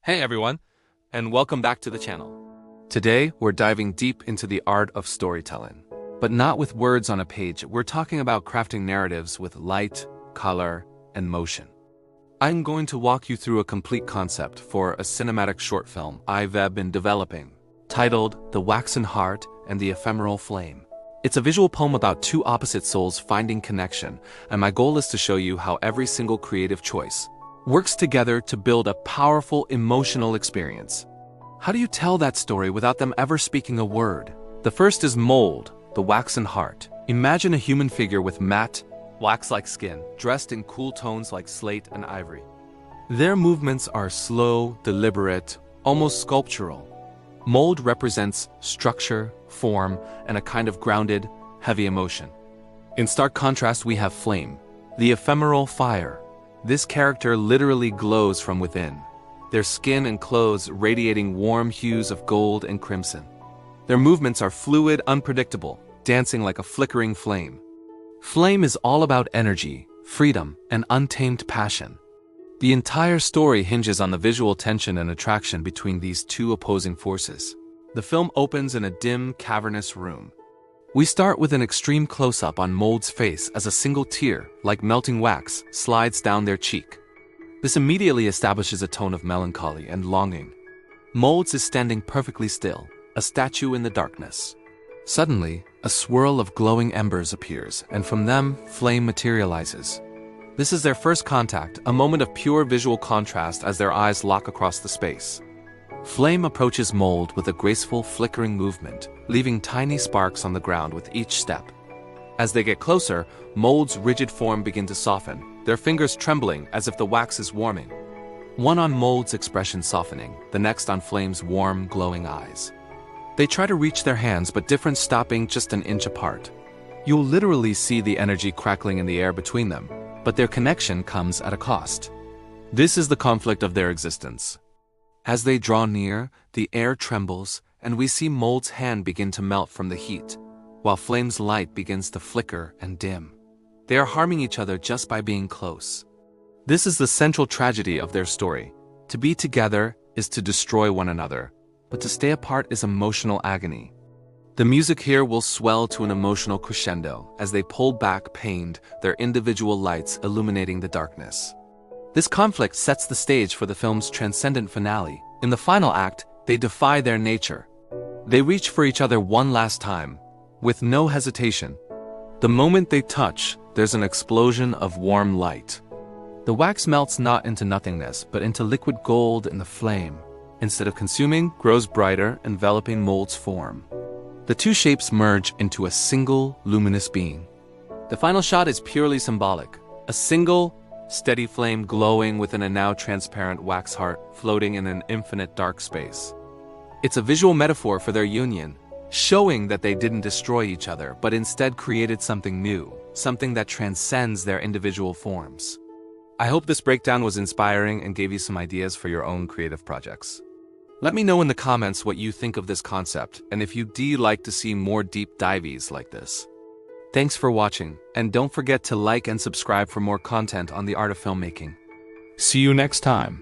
Hey everyone, and welcome back to the channel. Today, we're diving deep into the art of storytelling. But not with words on a page, we're talking about crafting narratives with light, color, and motion. I'm going to walk you through a complete concept for a cinematic short film I've been developing, titled The Waxen Heart and the Ephemeral Flame. It's a visual poem about two opposite souls finding connection, and my goal is to show you how every single creative choice works together to build a powerful emotional experience. How do you tell that story without them ever speaking a word? The first is mold, the waxen heart. Imagine a human figure with matte, wax-like skin, dressed in cool tones like slate and ivory. Their movements are slow, deliberate, almost sculptural. Mold represents structure, form, and a kind of grounded, heavy emotion. In stark contrast, we have flame, the ephemeral fire. This character literally glows from within, their skin and clothes radiating warm hues of gold and crimson. Their movements are fluid, unpredictable, dancing like a flickering flame. Flame is all about energy, freedom, and untamed passion. The entire story hinges on the visual tension and attraction between these two opposing forces. The film opens in a dim, cavernous room. We start with an extreme close-up on Mold's face as a single tear, like melting wax, slides down their cheek. This immediately establishes a tone of melancholy and longing. Mold's is standing perfectly still, a statue in the darkness. Suddenly, a swirl of glowing embers appears, and from them, flame materializes. This is their first contact, a moment of pure visual contrast as their eyes lock across the space. Flame approaches Mold with a graceful, flickering movement, leaving tiny sparks on the ground with each step. As they get closer, Mold's rigid form begins to soften, their fingers trembling as if the wax is warming. One on Mold's expression softening, the next on Flame's warm, glowing eyes. They try to reach their hands, but different, stopping just an inch apart. You'll literally see the energy crackling in the air between them, but their connection comes at a cost. This is the conflict of their existence. As they draw near, the air trembles, and we see Mold's hand begin to melt from the heat, while Flame's light begins to flicker and dim. They are harming each other just by being close. This is the central tragedy of their story. To be together is to destroy one another, but to stay apart is emotional agony. The music here will swell to an emotional crescendo as they pull back, pained, their individual lights illuminating the darkness. This conflict sets the stage for the film's transcendent finale. In the final act, they defy their nature. They reach for each other one last time, with no hesitation. The moment they touch, there's an explosion of warm light. The wax melts not into nothingness, but into liquid gold in the flame. Instead of consuming, grows brighter, enveloping Mold's form. The two shapes merge into a single, luminous being. The final shot is purely symbolic. A single, steady flame glowing within a now transparent wax heart floating in an infinite dark space. It's a visual metaphor for their union, showing that they didn't destroy each other, but instead created something new, something that transcends their individual forms. I hope this breakdown was inspiring and gave you some ideas for your own creative projects. Let me know in the comments what you think of this concept, and if you'd like to see more deep dives like this. Thanks for watching, and don't forget to like and subscribe for more content on the art of filmmaking. See you next time.